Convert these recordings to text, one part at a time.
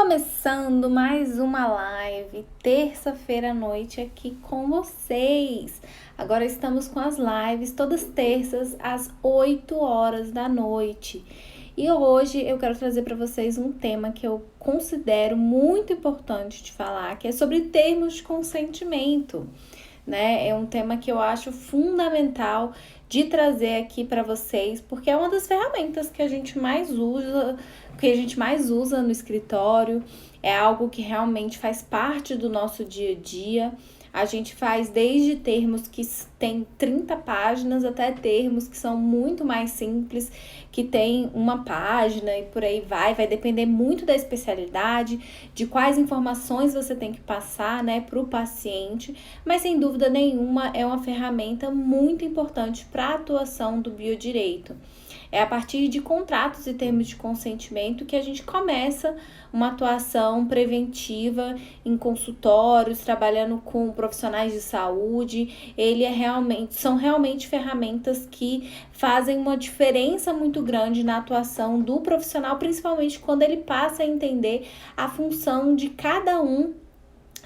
Começando mais uma live, terça-feira à noite aqui com vocês. Agora estamos com as lives todas terças às 8 horas da noite. E hoje eu quero trazer para vocês um tema que eu considero muito importante de falar, que é sobre termos de consentimento, né? É um tema que eu acho fundamental de trazer aqui para vocês, porque é uma das ferramentas que a gente mais usa no escritório, é algo que realmente faz parte do nosso dia a dia. A gente faz desde termos que tem 30 páginas até termos que são muito mais simples, que tem uma página e por aí vai depender muito da especialidade, de quais informações você tem que passar, né, para o paciente, mas sem dúvida nenhuma é uma ferramenta muito importante para a atuação do biodireito. É a partir de contratos e termos de consentimento que a gente começa uma atuação preventiva em consultórios, trabalhando com profissionais de saúde. São realmente ferramentas que fazem uma diferença muito grande na atuação do profissional, principalmente quando ele passa a entender a função de cada um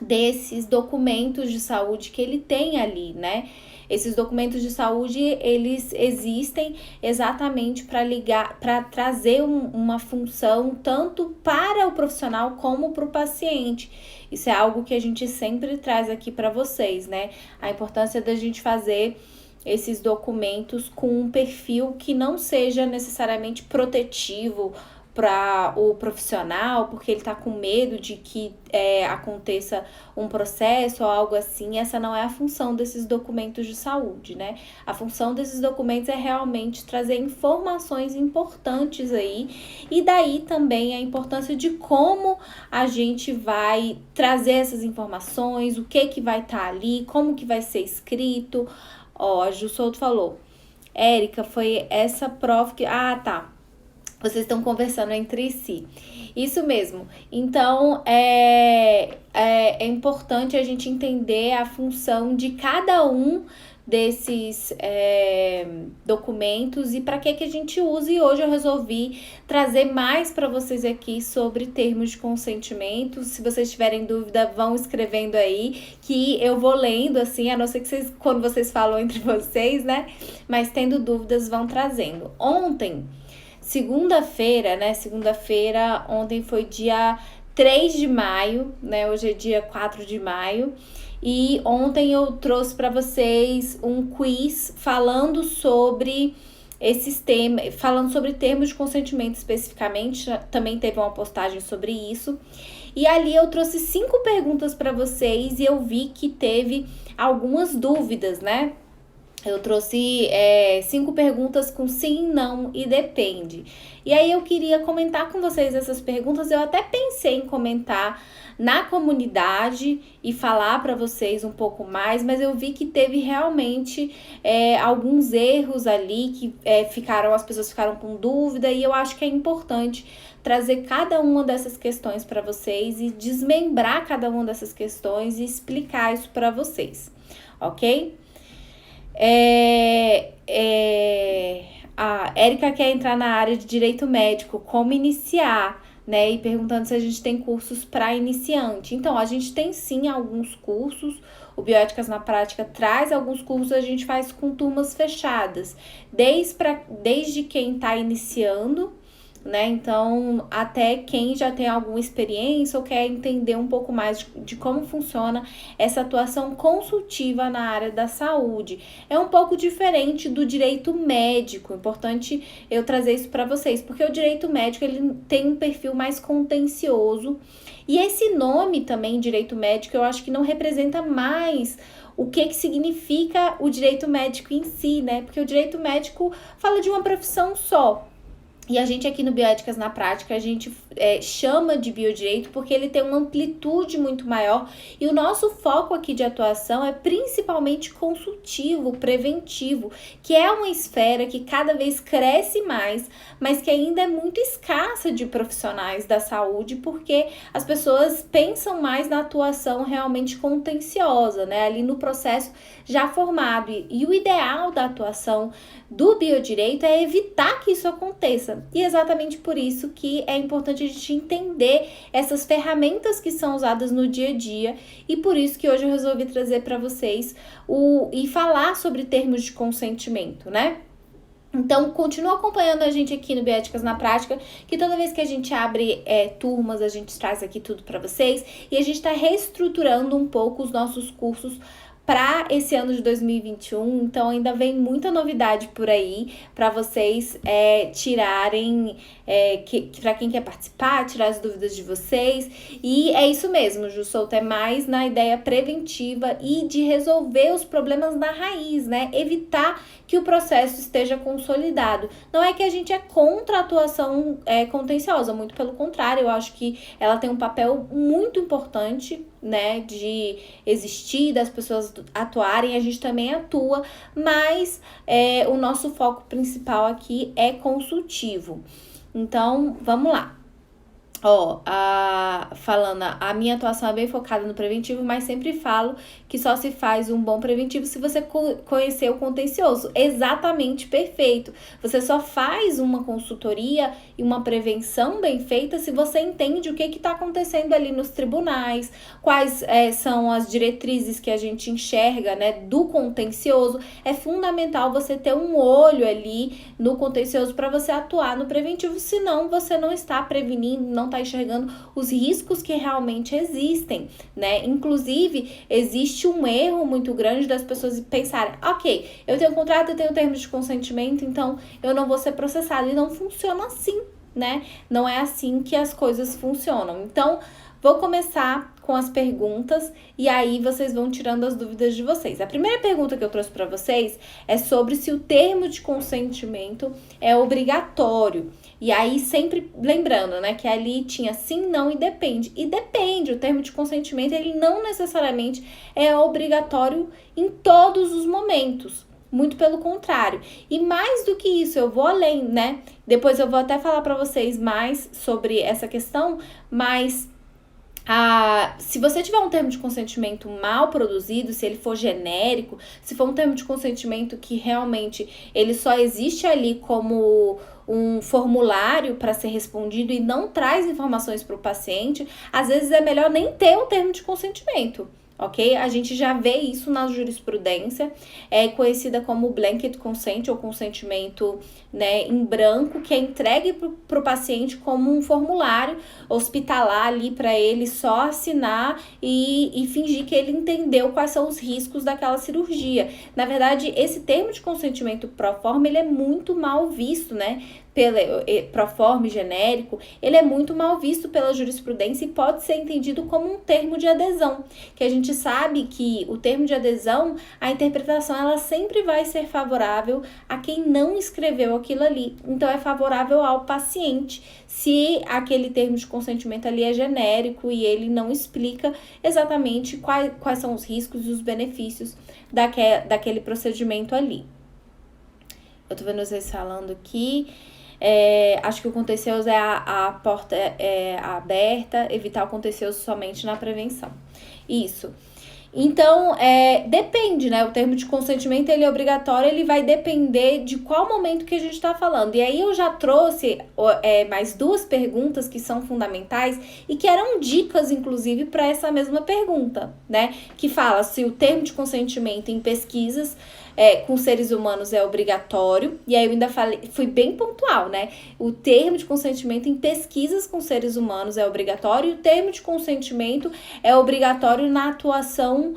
desses documentos de saúde que ele tem ali, né? Esses documentos de saúde, eles existem exatamente para trazer uma função tanto para o profissional como para o paciente. Isso é algo que a gente sempre traz aqui para vocês, né? A importância da gente fazer esses documentos com um perfil que não seja necessariamente protetivo para o profissional, porque ele está com medo de que aconteça um processo ou algo assim. Essa não é a função desses documentos de saúde, né? A função desses documentos é realmente trazer informações importantes aí, e daí também a importância de como a gente vai trazer essas informações, o que vai estar ali, como que vai ser escrito. Ó, a Ju Souto falou, Érica, foi essa prof que... Ah, tá. Vocês estão conversando entre si. Isso mesmo. Então, é importante a gente entender a função de cada um desses documentos e para que a gente usa. E hoje eu resolvi trazer mais para vocês aqui sobre termos de consentimento. Se vocês tiverem dúvida, vão escrevendo aí, que eu vou lendo, assim, a não ser que quando vocês falam entre vocês, né? Mas tendo dúvidas, vão trazendo. Segunda-feira, ontem foi dia 3 de maio, né? Hoje é dia 4 de maio. E ontem eu trouxe para vocês um quiz falando sobre falando sobre termos de consentimento especificamente. Também teve uma postagem sobre isso. E ali eu trouxe 5 perguntas para vocês e eu vi que teve algumas dúvidas, né? Eu trouxe 5 perguntas com sim, não e depende. E aí eu queria comentar com vocês essas perguntas. Eu até pensei em comentar na comunidade e falar para vocês um pouco mais, mas eu vi que teve realmente alguns erros ali que as pessoas ficaram com dúvida, e eu acho que é importante trazer cada uma dessas questões para vocês e desmembrar cada uma dessas questões e explicar isso para vocês, ok? A Érica quer entrar na área de direito médico, como iniciar, né? E perguntando se a gente tem cursos para iniciante. Então, a gente tem sim alguns cursos. O Bioéticas na Prática traz alguns cursos, a gente faz com turmas fechadas, desde quem está iniciando, né? Então, até quem já tem alguma experiência ou quer entender um pouco mais de como funciona essa atuação consultiva na área da saúde. É um pouco diferente do direito médico. Importante eu trazer isso para vocês, porque o direito médico ele tem um perfil mais contencioso. E esse nome também, direito médico, eu acho que não representa mais o que significa o direito médico em si, né? Porque o direito médico fala de uma profissão só. E a gente aqui no Bioéticas na Prática, a gente chama de biodireito porque ele tem uma amplitude muito maior, e o nosso foco aqui de atuação é principalmente consultivo, preventivo, que é uma esfera que cada vez cresce mais, mas que ainda é muito escassa de profissionais da saúde, porque as pessoas pensam mais na atuação realmente contenciosa, né, ali no processo já formado. E o ideal da atuação do biodireito é evitar que isso aconteça. E exatamente por isso que é importante importante a gente entender essas ferramentas que são usadas no dia a dia, e por isso que hoje eu resolvi trazer para vocês e falar sobre termos de consentimento, né? Então, continua acompanhando a gente aqui no Bioéticas na Prática, que toda vez que a gente abre turmas, a gente traz aqui tudo para vocês, e a gente está reestruturando um pouco os nossos cursos para esse ano de 2021, então ainda vem muita novidade por aí para vocês tirarem, para quem quer participar, tirar as dúvidas de vocês. E é isso mesmo, Ju Souto, é mais na ideia preventiva e de resolver os problemas na raiz, né? Evitar que o processo esteja consolidado. Não é que a gente é contra a atuação contenciosa, muito pelo contrário, eu acho que ela tem um papel muito importante, né, de existir, das pessoas atuarem, a gente também atua, mas o nosso foco principal aqui é consultivo. Então, vamos lá. Falando, a minha atuação é bem focada no preventivo, mas sempre falo que só se faz um bom preventivo se você conhecer o contencioso. Exatamente, perfeito. Você só faz uma consultoria e uma prevenção bem feita se você entende o que está acontecendo ali nos tribunais, quais são as diretrizes que a gente enxerga, né, do contencioso. É fundamental você ter um olho ali no contencioso para você atuar no preventivo, senão você não está prevenindo, não está enxergando os riscos que realmente existem, né? Inclusive, existe um erro muito grande das pessoas pensarem, ok, eu tenho um contrato, eu tenho termos de consentimento, então eu não vou ser processado. E não funciona assim, né? Não é assim que as coisas funcionam. Então, vou começar com as perguntas e aí vocês vão tirando as dúvidas de vocês. A primeira pergunta que eu trouxe para vocês é sobre se o termo de consentimento é obrigatório. E aí, sempre lembrando, né, que ali tinha sim, não e depende. E depende, o termo de consentimento, ele não necessariamente é obrigatório em todos os momentos. Muito pelo contrário. E mais do que isso, eu vou além, né? Depois eu vou até falar para vocês mais sobre essa questão, mas se você tiver um termo de consentimento mal produzido, se ele for genérico, se for um termo de consentimento que realmente ele só existe ali como um formulário para ser respondido e não traz informações para o paciente, às vezes é melhor nem ter um termo de consentimento. Ok? A gente já vê isso na jurisprudência, conhecida como blanket consent ou consentimento, né, em branco, que é entregue para o paciente como um formulário hospitalar ali para ele só assinar e fingir que ele entendeu quais são os riscos daquela cirurgia. Na verdade, esse termo de consentimento pro forma, ele é muito mal visto, né? Proforme genérico, ele é muito mal visto pela jurisprudência e pode ser entendido como um termo de adesão, que a gente sabe que o termo de adesão, a interpretação, ela sempre vai ser favorável a quem não escreveu aquilo ali, então é favorável ao paciente, se aquele termo de consentimento ali é genérico e ele não explica exatamente quais são os riscos e os benefícios daquele procedimento ali. Eu tô vendo vocês falando aqui. Acho que o contencioso a porta aberta, evitar o contencioso somente na prevenção. Isso. Então, depende, né? O termo de consentimento, ele é obrigatório, ele vai depender de qual momento que a gente está falando. E aí eu já trouxe mais duas perguntas que são fundamentais e que eram dicas, inclusive, para essa mesma pergunta, né? Que fala se o termo de consentimento em pesquisas com seres humanos é obrigatório, e aí eu ainda fui bem pontual, né? O termo de consentimento em pesquisas com seres humanos é obrigatório, e o termo de consentimento é obrigatório na atuação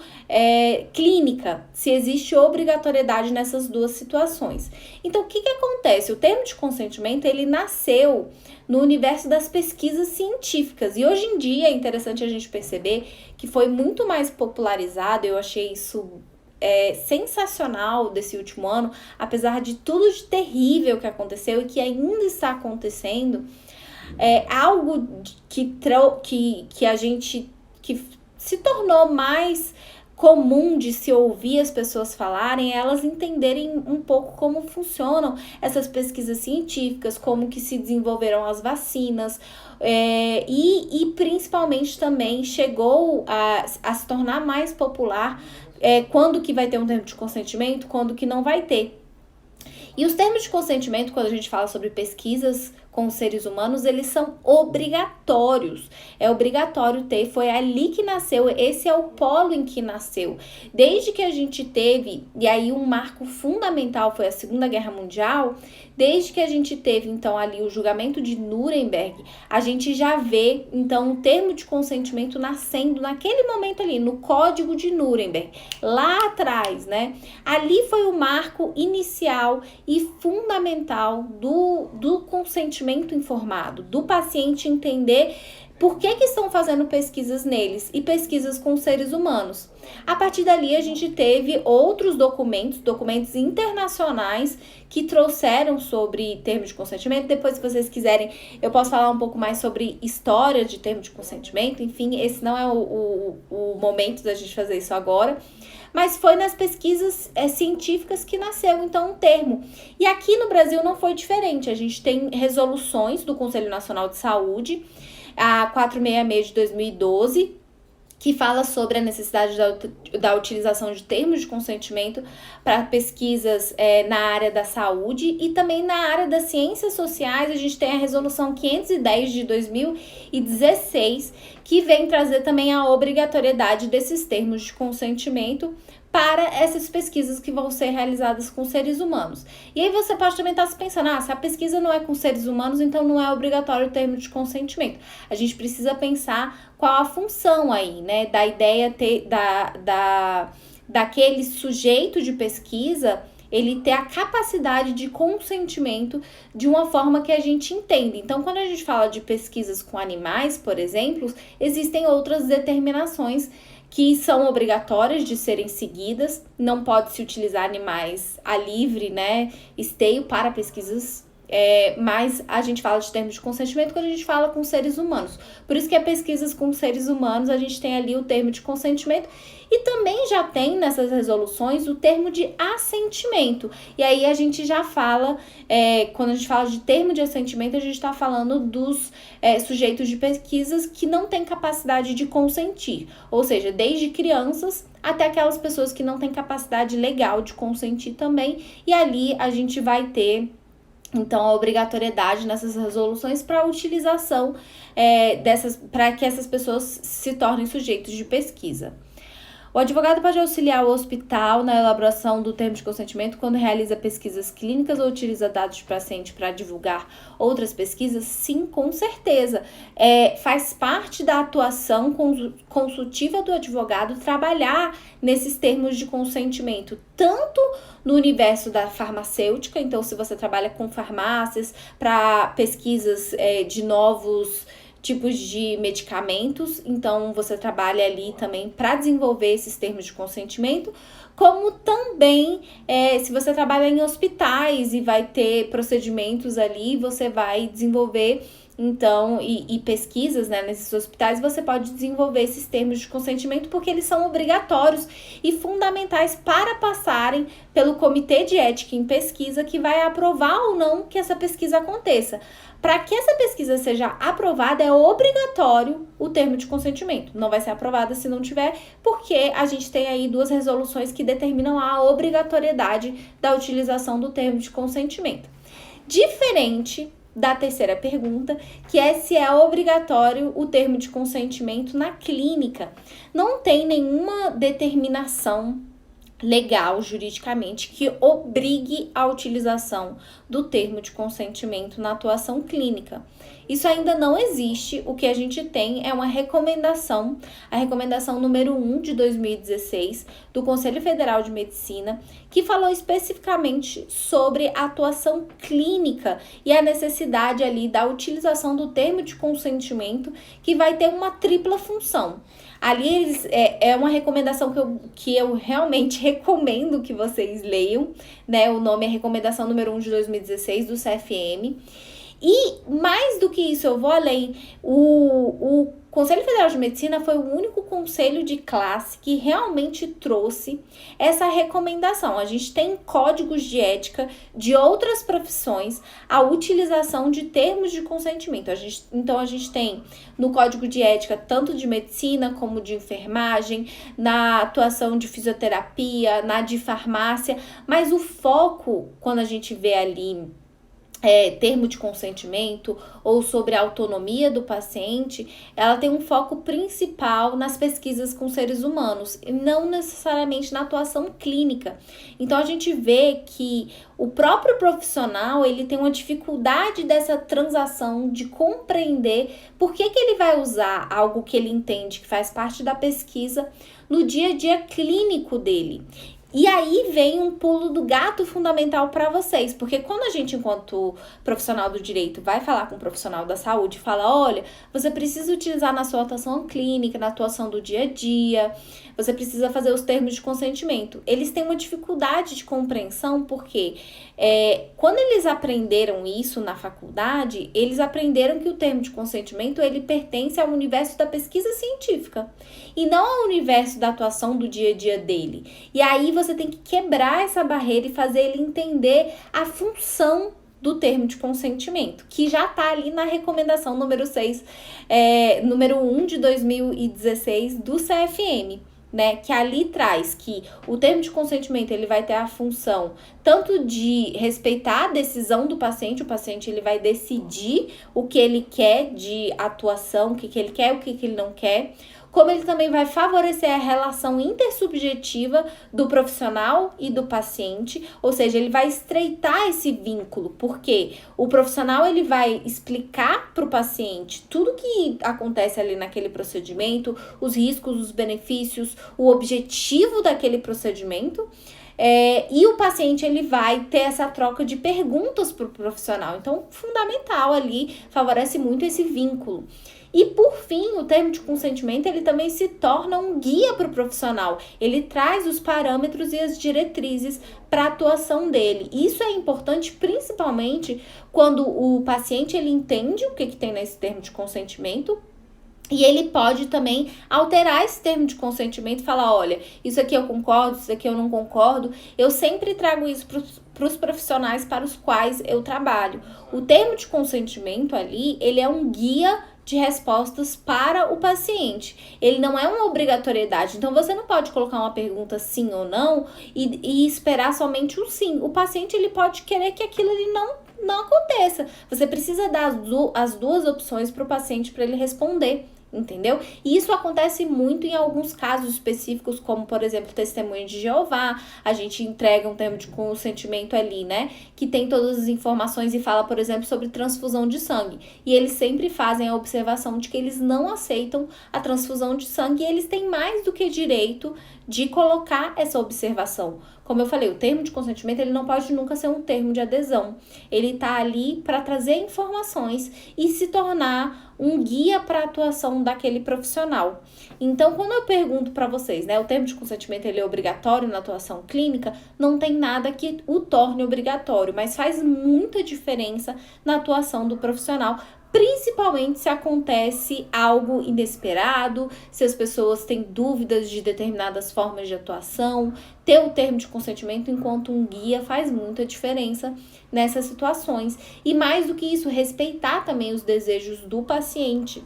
clínica, se existe obrigatoriedade nessas duas situações. Então, o que acontece? O termo de consentimento, ele nasceu no universo das pesquisas científicas, e hoje em dia é interessante a gente perceber que foi muito mais popularizado, eu achei isso sensacional desse último ano, apesar de tudo de terrível que aconteceu e que ainda está acontecendo, algo que a gente que se tornou mais comum de se ouvir as pessoas falarem, elas entenderem um pouco como funcionam essas pesquisas científicas, como que se desenvolveram as vacinas, e principalmente também chegou a se tornar mais popular quando que vai ter um termo de consentimento, quando que não vai ter. E os termos de consentimento, quando a gente fala sobre pesquisas com os seres humanos, eles são obrigatórios. É obrigatório ter, foi ali que nasceu, esse é o polo em que nasceu. Desde que a gente teve, e aí um marco fundamental foi a Segunda Guerra Mundial, desde que a gente teve, então, ali o julgamento de Nuremberg, a gente já vê, então, o termo de consentimento nascendo naquele momento ali, no Código de Nuremberg, lá atrás, né? Ali foi o marco inicial e fundamental do consentimento informado, do paciente entender por que estão fazendo pesquisas neles e pesquisas com seres humanos. A partir dali, a gente teve outros documentos internacionais que trouxeram sobre termos de consentimento. Depois, se vocês quiserem, eu posso falar um pouco mais sobre história de termo de consentimento. Enfim, esse não é o momento da gente fazer isso agora. Mas foi nas pesquisas científicas que nasceu, então, um termo. E aqui no Brasil não foi diferente. A gente tem resoluções do Conselho Nacional de Saúde, a 466 de 2012, que fala sobre a necessidade da utilização de termos de consentimento para pesquisas na área da saúde e também na área das ciências sociais. A gente tem a resolução 510 de 2016, que vem trazer também a obrigatoriedade desses termos de consentimento para essas pesquisas que vão ser realizadas com seres humanos. E aí você pode também estar se pensando, se a pesquisa não é com seres humanos, então não é obrigatório o termo de consentimento. A gente precisa pensar qual a função aí, né, da ideia daquele sujeito de pesquisa, ele ter a capacidade de consentimento de uma forma que a gente entende. Então, quando a gente fala de pesquisas com animais, por exemplo, existem outras determinações que são obrigatórias de serem seguidas. Não pode se utilizar animais a livre, né, esteio para pesquisas, mas a gente fala de termos de consentimento quando a gente fala com seres humanos. Por isso que pesquisas com seres humanos, a gente tem ali o termo de consentimento e também já tem nessas resoluções o termo de assentimento. E aí a gente já fala, quando a gente fala de termo de assentimento, a gente está falando dos sujeitos de pesquisas que não têm capacidade de consentir, ou seja, desde crianças até aquelas pessoas que não têm capacidade legal de consentir também, e ali a gente vai ter então a obrigatoriedade nessas resoluções para a utilização para que essas pessoas se tornem sujeitos de pesquisa. O advogado pode auxiliar o hospital na elaboração do termo de consentimento quando realiza pesquisas clínicas ou utiliza dados de paciente para divulgar outras pesquisas? Sim, com certeza. Faz parte da atuação consultiva do advogado trabalhar nesses termos de consentimento, tanto no universo da farmacêutica, então se você trabalha com farmácias para pesquisas de novos tipos de medicamentos, então você trabalha ali também para desenvolver esses termos de consentimento, como também se você trabalha em hospitais e vai ter procedimentos ali, você vai desenvolver então, e pesquisas, né, nesses hospitais, você pode desenvolver esses termos de consentimento porque eles são obrigatórios e fundamentais para passarem pelo Comitê de Ética em Pesquisa, que vai aprovar ou não que essa pesquisa aconteça. Para que essa pesquisa seja aprovada, é obrigatório o termo de consentimento. Não vai ser aprovada se não tiver, porque a gente tem aí 2 resoluções que determinam a obrigatoriedade da utilização do termo de consentimento. Diferente da terceira pergunta, que é se é obrigatório o termo de consentimento na clínica. Não tem nenhuma determinação legal, juridicamente, que obrigue a utilização do termo de consentimento na atuação clínica. Isso ainda não existe. O que a gente tem é uma recomendação, a recomendação número 1 de 2016 do Conselho Federal de Medicina, que falou especificamente sobre a atuação clínica e a necessidade ali da utilização do termo de consentimento, que vai ter uma tripla função. Ali é uma recomendação que eu realmente recomendo que vocês leiam, né? O nome é Recomendação número 1 de 2016 do CFM. E mais do que isso, eu vou além. O Conselho Federal de Medicina foi o único conselho de classe que realmente trouxe essa recomendação. A gente tem códigos de ética de outras profissões a utilização de termos de consentimento. Então, a gente tem no código de ética tanto de medicina como de enfermagem, na atuação de fisioterapia, na de farmácia, mas o foco, quando a gente vê ali termo de consentimento ou sobre a autonomia do paciente, ela tem um foco principal nas pesquisas com seres humanos e não necessariamente na atuação clínica. Então a gente vê que o próprio profissional ele tem uma dificuldade dessa transação de compreender por que ele vai usar algo que ele entende que faz parte da pesquisa no dia a dia clínico dele. E aí vem um pulo do gato fundamental para vocês, porque quando a gente, enquanto profissional do direito, vai falar com um profissional da saúde, fala, olha, você precisa utilizar na sua atuação clínica, na atuação do dia a dia, você precisa fazer os termos de consentimento. Eles têm uma dificuldade de compreensão, porque quando eles aprenderam isso na faculdade, eles aprenderam que o termo de consentimento, ele pertence ao universo da pesquisa científica, e não ao universo da atuação do dia a dia dele. E aí você tem que quebrar essa barreira e fazer ele entender a função do termo de consentimento, que já está ali na recomendação número 6, número 1 de 2016 do CFM. Né, que ali traz que o termo de consentimento ele vai ter a função tanto de respeitar a decisão do paciente, o paciente ele vai decidir o que ele quer de atuação, o que ele quer, o que ele não quer, como ele também vai favorecer a relação intersubjetiva do profissional e do paciente, ou seja, ele vai estreitar esse vínculo, porque o profissional ele vai explicar para o paciente tudo que acontece ali naquele procedimento, os riscos, os benefícios, o objetivo daquele procedimento, e o paciente ele vai ter essa troca de perguntas para o profissional. Então, fundamental ali, favorece muito esse vínculo. E por fim, o termo de consentimento ele também se torna um guia para o profissional. Ele traz os parâmetros e as diretrizes para a atuação dele. Isso é importante principalmente quando o paciente ele entende o que tem nesse termo de consentimento. E ele pode também alterar esse termo de consentimento e falar, olha, isso aqui eu concordo, isso aqui eu não concordo. Eu sempre trago isso para os profissionais para os quais eu trabalho. O termo de consentimento ali, ele é um guia de respostas para o paciente. Ele não é uma obrigatoriedade. Então, você não pode colocar uma pergunta sim ou não e esperar somente o sim. O paciente, ele pode querer que aquilo ali não aconteça. Você precisa dar as duas opções para o paciente para ele responder. Entendeu? E isso acontece muito em alguns casos específicos, como, por exemplo, testemunho de Jeová. A gente entrega um termo de consentimento ali, né? Que tem todas as informações e fala, por exemplo, sobre transfusão de sangue. E eles sempre fazem a observação de que eles não aceitam a transfusão de sangue e eles têm mais do que direito de colocar essa observação. Como eu falei, o termo de consentimento ele não pode nunca ser um termo de adesão. Ele está ali para trazer informações e se tornar um guia para a atuação daquele profissional. Então, quando eu pergunto para vocês, né, o termo de consentimento ele é obrigatório na atuação clínica, não tem nada que o torne obrigatório, mas faz muita diferença na atuação do profissional, principalmente se acontece algo inesperado, se as pessoas têm dúvidas de determinadas formas de atuação. Ter o termo de consentimento enquanto um guia faz muita diferença nessas situações. E mais do que isso, respeitar também os desejos do paciente.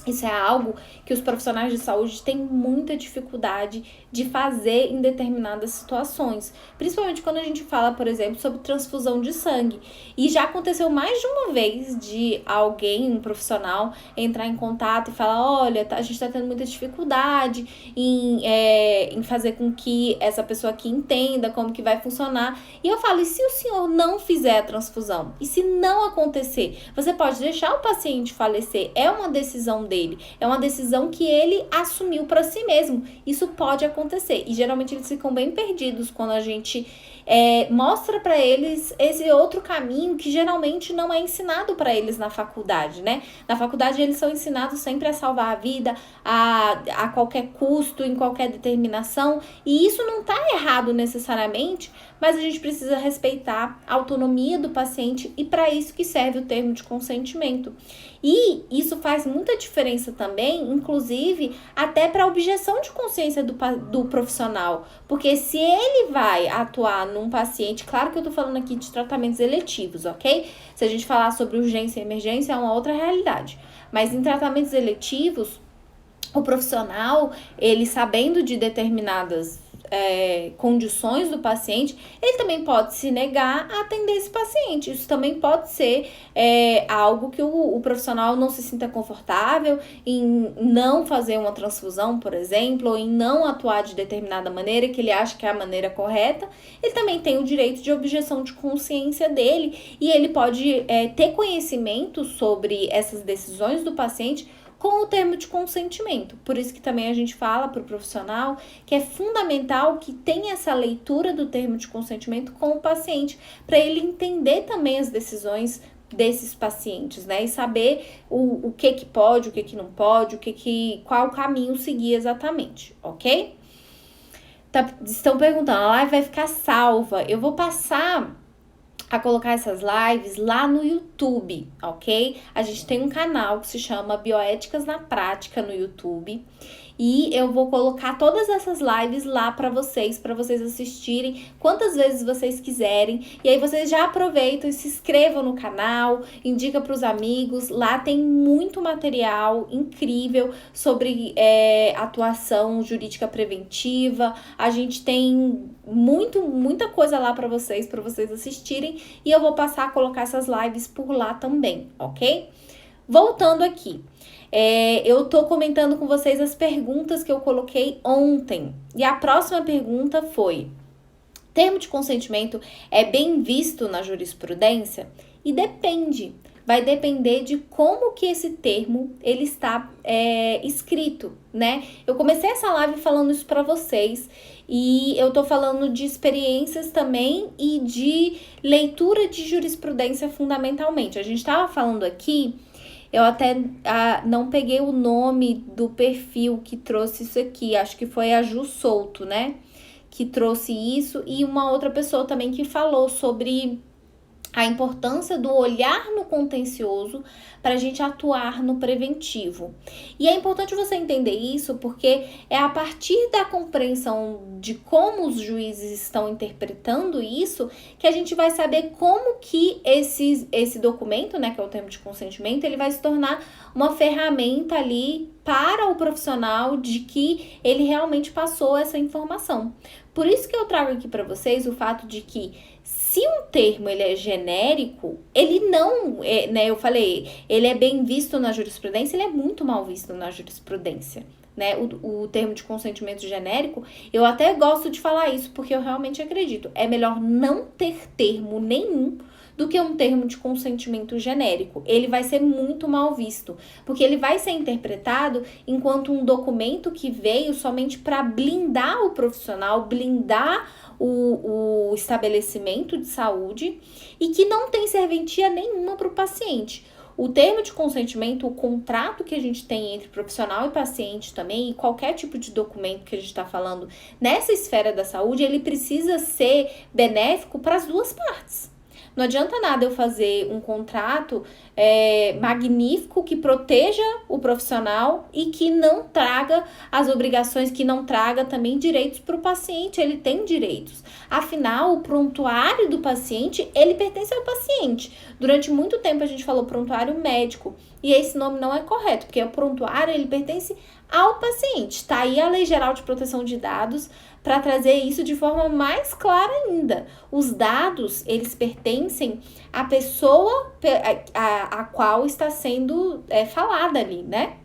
Isso é algo que os profissionais de saúde têm muita dificuldade de fazer em determinadas situações. Principalmente quando a gente fala, por exemplo, sobre transfusão de sangue. E já aconteceu mais de uma vez de alguém, um profissional, entrar em contato e falar, olha, a gente está tendo muita dificuldade em fazer com que essa pessoa aqui entenda como que vai funcionar. E eu falo, e se o senhor não fizer a transfusão? E se não acontecer? Você pode deixar o paciente falecer. É uma decisão dele. É uma decisão que ele assumiu para si mesmo. Isso pode acontecer. E geralmente eles ficam bem perdidos quando a gente mostra para eles esse outro caminho que geralmente não é ensinado para eles na faculdade, né? Na faculdade eles são ensinados sempre a salvar a vida a qualquer custo, em qualquer determinação. E isso não tá errado necessariamente, mas a gente precisa respeitar a autonomia do paciente e para isso que serve o termo de consentimento. E isso faz muita diferença também, inclusive, até para a objeção de consciência do profissional. Porque se ele vai atuar num paciente, claro que eu tô falando aqui de tratamentos eletivos, ok? Se a gente falar sobre urgência e emergência, é uma outra realidade. Mas em tratamentos eletivos, o profissional, ele sabendo de determinadas condições do paciente, ele também pode se negar a atender esse paciente. Isso também pode ser algo que o profissional não se sinta confortável em não fazer uma transfusão, por exemplo, ou em não atuar de determinada maneira, que ele acha que é a maneira correta. Ele também tem o direito de objeção de consciência dele, e ele pode ter conhecimento sobre essas decisões do paciente com o termo de consentimento. Por isso que também a gente fala para o profissional que é fundamental que tenha essa leitura do termo de consentimento com o paciente, para ele entender também as decisões desses pacientes, né? E saber o que pode, o que não pode, qual caminho seguir exatamente, ok? Estão perguntando, a live vai ficar salva? Eu vou passar a colocar essas lives lá no YouTube, ok? A gente tem um canal que se chama Bioéticas na Prática no YouTube, e eu vou colocar todas essas lives lá para vocês assistirem quantas vezes vocês quiserem. E aí vocês já aproveitam e se inscrevam no canal, indica para os amigos. Lá tem muito material incrível sobre atuação jurídica preventiva. A gente tem muita coisa lá para vocês assistirem, e eu vou passar a colocar essas lives por lá também, ok? Voltando aqui. Eu tô comentando com vocês as perguntas que eu coloquei ontem. E a próxima pergunta foi: termo de consentimento é bem visto na jurisprudência? E depende. Vai depender de como que esse termo ele está escrito, né? Eu comecei essa live falando isso para vocês, e eu tô falando de experiências também e de leitura de jurisprudência fundamentalmente. A gente tava falando aqui. Eu até não peguei o nome do perfil que trouxe isso aqui. Acho que foi a Ju Souto, né? Que trouxe isso. E uma outra pessoa também que falou sobre a importância do olhar no contencioso para a gente atuar no preventivo. E é importante você entender isso, porque é a partir da compreensão de como os juízes estão interpretando isso que a gente vai saber como que esse documento, né, que é o termo de consentimento, ele vai se tornar uma ferramenta ali para o profissional de que ele realmente passou essa informação. Por isso que eu trago aqui para vocês o fato de que se um termo ele é genérico, ele não, né, eu falei, ele é bem visto na jurisprudência, ele é muito mal visto na jurisprudência, né? O termo de consentimento genérico, eu até gosto de falar isso, porque eu realmente acredito, é melhor não ter termo nenhum do que um termo de consentimento genérico. Ele vai ser muito mal visto, porque ele vai ser interpretado enquanto um documento que veio somente para blindar o profissional, blindar o estabelecimento de saúde, e que não tem serventia nenhuma para o paciente. O termo de consentimento, o contrato que a gente tem entre profissional e paciente também, e qualquer tipo de documento que a gente está falando nessa esfera da saúde, ele precisa ser benéfico para as duas partes. Não adianta nada eu fazer um contrato magnífico que proteja o profissional e que não traga as obrigações, que não traga também direitos para o paciente. Ele tem direitos. Afinal, o prontuário do paciente, ele pertence ao paciente. Durante muito tempo a gente falou prontuário médico, e esse nome não é correto, porque o prontuário ele pertence ao paciente. Tá aí a Lei Geral de Proteção de Dados para trazer isso de forma mais clara ainda. Os dados, eles pertencem à pessoa a qual está sendo falada ali, né?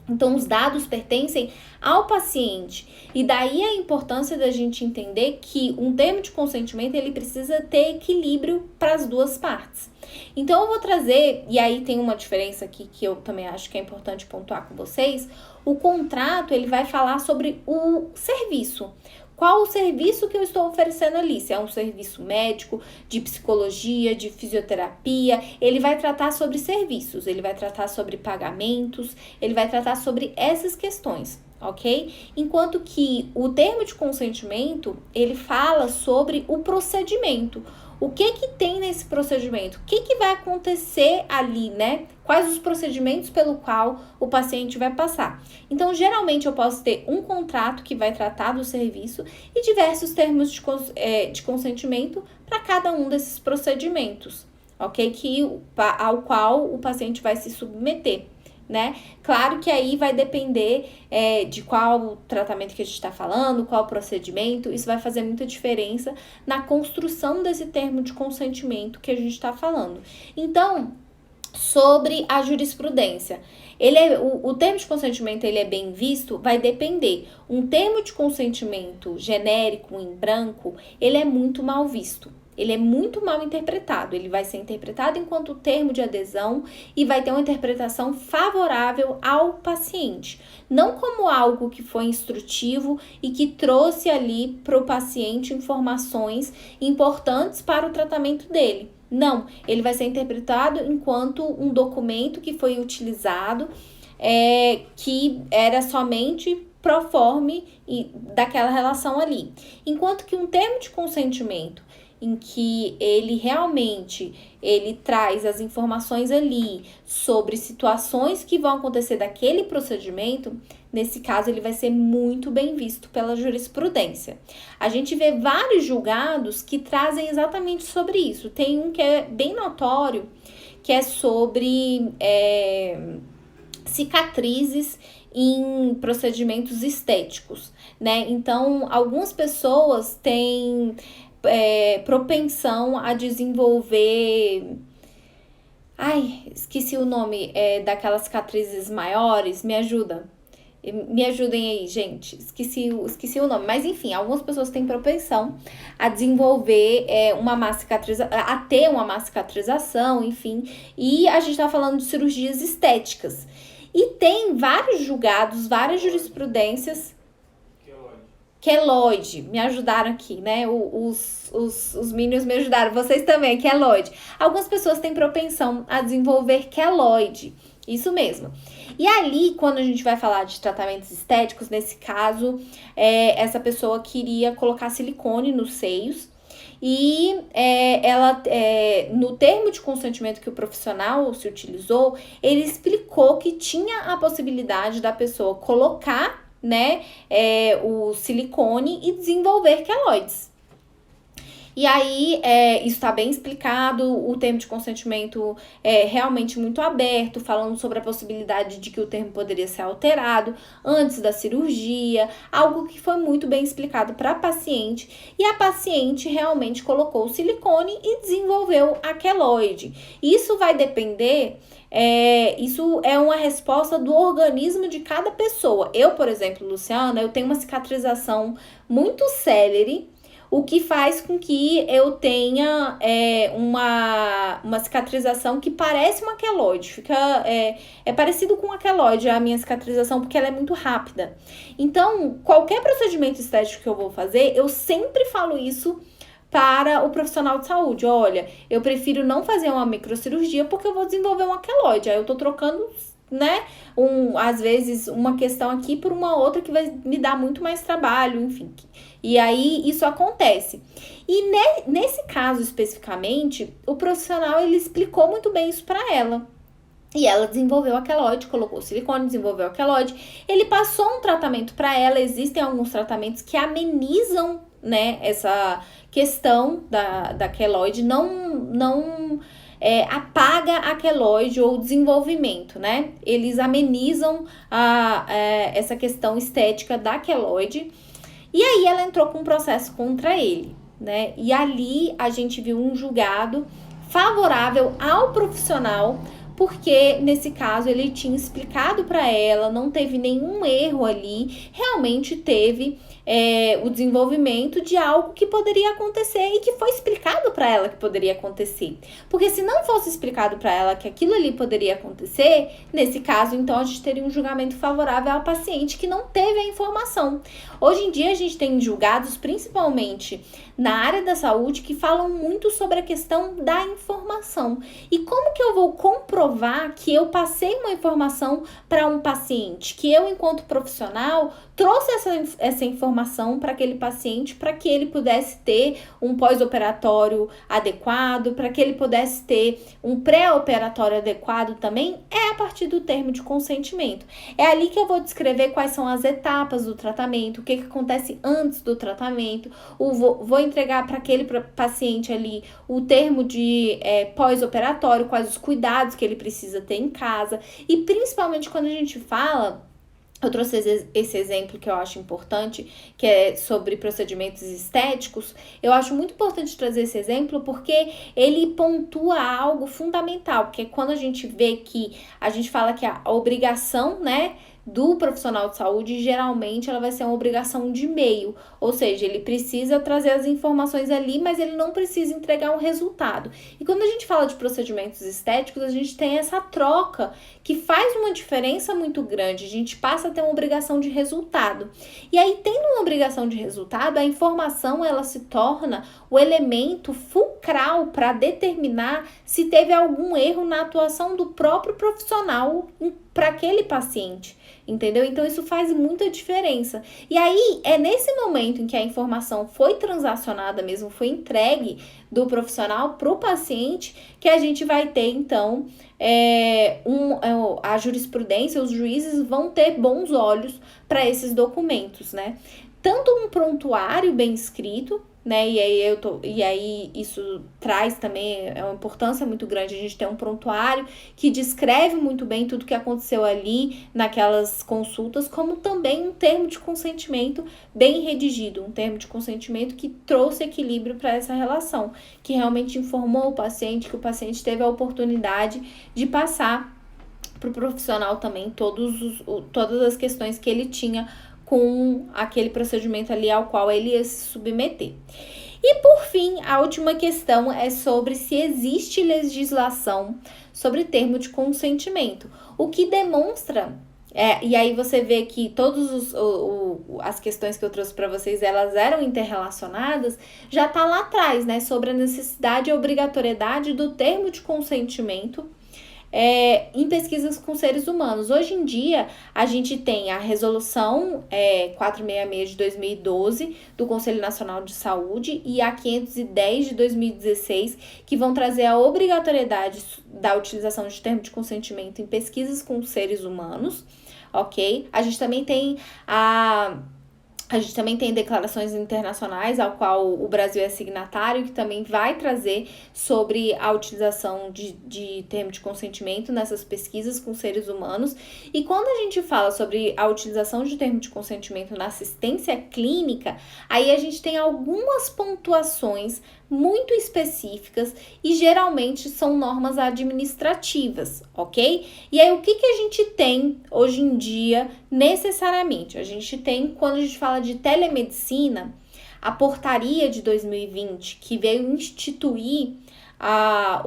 Então, os dados pertencem ao paciente. E daí a importância da gente entender que um termo de consentimento, ele precisa ter equilíbrio para as duas partes. Então, eu vou trazer, e aí tem uma diferença aqui que eu também acho que é importante pontuar com vocês. O contrato, ele vai falar sobre o serviço. Qual o serviço que eu estou oferecendo ali? Se é um serviço médico, de psicologia, de fisioterapia, ele vai tratar sobre serviços, ele vai tratar sobre pagamentos, ele vai tratar sobre essas questões, ok? Enquanto que o termo de consentimento, ele fala sobre o procedimento. O que tem nesse procedimento? O que vai acontecer ali, né? Quais os procedimentos pelo qual o paciente vai passar? Então, geralmente, eu posso ter um contrato que vai tratar do serviço e diversos termos de consentimento para cada um desses procedimentos, ok? Ao qual o paciente vai se submeter. né? Claro que aí vai depender de qual tratamento que a gente está falando, qual procedimento, isso vai fazer muita diferença na construção desse termo de consentimento que a gente está falando. Então, sobre a jurisprudência, o termo de consentimento ele é bem visto, vai depender. Um termo de consentimento genérico em branco, ele é muito mal visto. Ele é muito mal interpretado, ele vai ser interpretado enquanto termo de adesão e vai ter uma interpretação favorável ao paciente, não como algo que foi instrutivo e que trouxe ali para o paciente informações importantes para o tratamento dele. Não, ele vai ser interpretado enquanto um documento que foi utilizado, que era somente proforme daquela relação ali. Enquanto que um termo de consentimento em que ele traz as informações ali sobre situações que vão acontecer daquele procedimento, nesse caso ele vai ser muito bem visto pela jurisprudência. A gente vê vários julgados que trazem exatamente sobre isso. Tem um que é bem notório, que é sobre cicatrizes em procedimentos estéticos, né? Então, algumas pessoas têm propensão a desenvolver... Ai, esqueci o nome daquelas cicatrizes maiores, me ajudem aí, gente, esqueci o nome, mas enfim, algumas pessoas têm propensão a desenvolver a ter uma má cicatrização, enfim, e a gente tá falando de cirurgias estéticas, e tem vários julgados, várias jurisprudências. Queloide, me ajudaram aqui, né? Os meninos me ajudaram, vocês também, queloide. Algumas pessoas têm propensão a desenvolver queloide, isso mesmo. E ali, quando a gente vai falar de tratamentos estéticos, nesse caso, essa pessoa queria colocar silicone nos seios e ela, no termo de consentimento que o profissional se utilizou, ele explicou que tinha a possibilidade da pessoa colocar, né, o silicone e desenvolver queloides. E aí, isso está bem explicado, o termo de consentimento é realmente muito aberto, falando sobre a possibilidade de que o termo poderia ser alterado antes da cirurgia, algo que foi muito bem explicado para a paciente, e a paciente realmente colocou o silicone e desenvolveu a queloide. Isso vai depender... isso é uma resposta do organismo de cada pessoa. Eu, por exemplo, Luciana, eu tenho uma cicatrização muito célere, o que faz com que eu tenha uma cicatrização que parece uma queloide. É parecido com a queloide a minha cicatrização, porque ela é muito rápida. Então, qualquer procedimento estético que eu vou fazer, eu sempre falo isso para o profissional de saúde. Olha, eu prefiro não fazer uma microcirurgia porque eu vou desenvolver uma queloide. Aí eu tô trocando, né, às vezes uma questão aqui por uma outra que vai me dar muito mais trabalho, enfim. E aí isso acontece. E nesse caso especificamente, o profissional ele explicou muito bem isso para ela. E ela desenvolveu a queloide, colocou silicone, desenvolveu a queloide. Ele passou um tratamento para ela. Existem alguns tratamentos que amenizam, né, essa questão da queloide, não apaga a queloide ou o desenvolvimento, né? Eles amenizam essa questão estética da queloide. E aí ela entrou com um processo contra ele, né? E ali a gente viu um julgado favorável ao profissional, porque nesse caso ele tinha explicado para ela, não teve nenhum erro ali, realmente teve o desenvolvimento de algo que poderia acontecer e que foi explicado para ela que poderia acontecer. Porque se não fosse explicado para ela que aquilo ali poderia acontecer, nesse caso, então a gente teria um julgamento favorável ao paciente que não teve a informação. Hoje em dia a gente tem julgados, principalmente na área da saúde, que falam muito sobre a questão da informação. E como que eu vou comprovar que eu passei uma informação para um paciente, que eu, enquanto profissional, trouxe essa informação para aquele paciente, para que ele pudesse ter um pós-operatório adequado, para que ele pudesse ter um pré-operatório adequado também, a partir do termo de consentimento. É ali que eu vou descrever quais são as etapas do tratamento, o que acontece antes do tratamento, vou entregar para aquele paciente ali o termo de pós-operatório, quais os cuidados que ele precisa ter em casa. E principalmente quando a gente fala, eu trouxe esse exemplo que eu acho importante, que é sobre procedimentos estéticos. Eu acho muito importante trazer esse exemplo porque ele pontua algo fundamental, porque quando a gente vê que a gente fala que a obrigação, né, do profissional de saúde, geralmente ela vai ser uma obrigação de meio, ou seja, ele precisa trazer as informações ali, mas ele não precisa entregar um resultado. E quando a gente fala de procedimentos estéticos, a gente tem essa troca que faz uma diferença muito grande, a gente passa a ter uma obrigação de resultado. E aí, tendo uma obrigação de resultado, a informação ela se torna o elemento fulcral para determinar se teve algum erro na atuação do próprio profissional para aquele paciente, entendeu? Então isso faz muita diferença. E aí é nesse momento em que a informação foi transacionada mesmo, foi entregue do profissional para o paciente, que a gente vai ter então a jurisprudência, os juízes vão ter bons olhos para esses documentos, né? Tanto um prontuário bem escrito, né? E aí isso traz também uma importância muito grande a gente ter um prontuário que descreve muito bem tudo que aconteceu ali naquelas consultas, como também um termo de consentimento bem redigido, um termo de consentimento que trouxe equilíbrio para essa relação, que realmente informou o paciente que o paciente teve a oportunidade de passar para o profissional também todas as questões que ele tinha com aquele procedimento ali ao qual ele ia se submeter. E por fim, a última questão é sobre se existe legislação sobre termo de consentimento, o que demonstra, e aí você vê que todas as questões que eu trouxe para vocês, elas eram interrelacionadas, já tá lá atrás, né, sobre a necessidade e obrigatoriedade do termo de consentimento em pesquisas com seres humanos. Hoje em dia, a gente tem a resolução 466 de 2012 do Conselho Nacional de Saúde e a 510 de 2016, que vão trazer a obrigatoriedade da utilização de termo de consentimento em pesquisas com seres humanos, ok? A gente também tem declarações internacionais ao qual o Brasil é signatário, que também vai trazer sobre a utilização de termo de consentimento nessas pesquisas com seres humanos. E quando a gente fala sobre a utilização de termo de consentimento na assistência clínica, aí a gente tem algumas pontuações muito específicas e geralmente são normas administrativas, ok? E aí o que a gente tem hoje em dia necessariamente? A gente tem, quando a gente fala de telemedicina, a portaria de 2020 que veio instituir a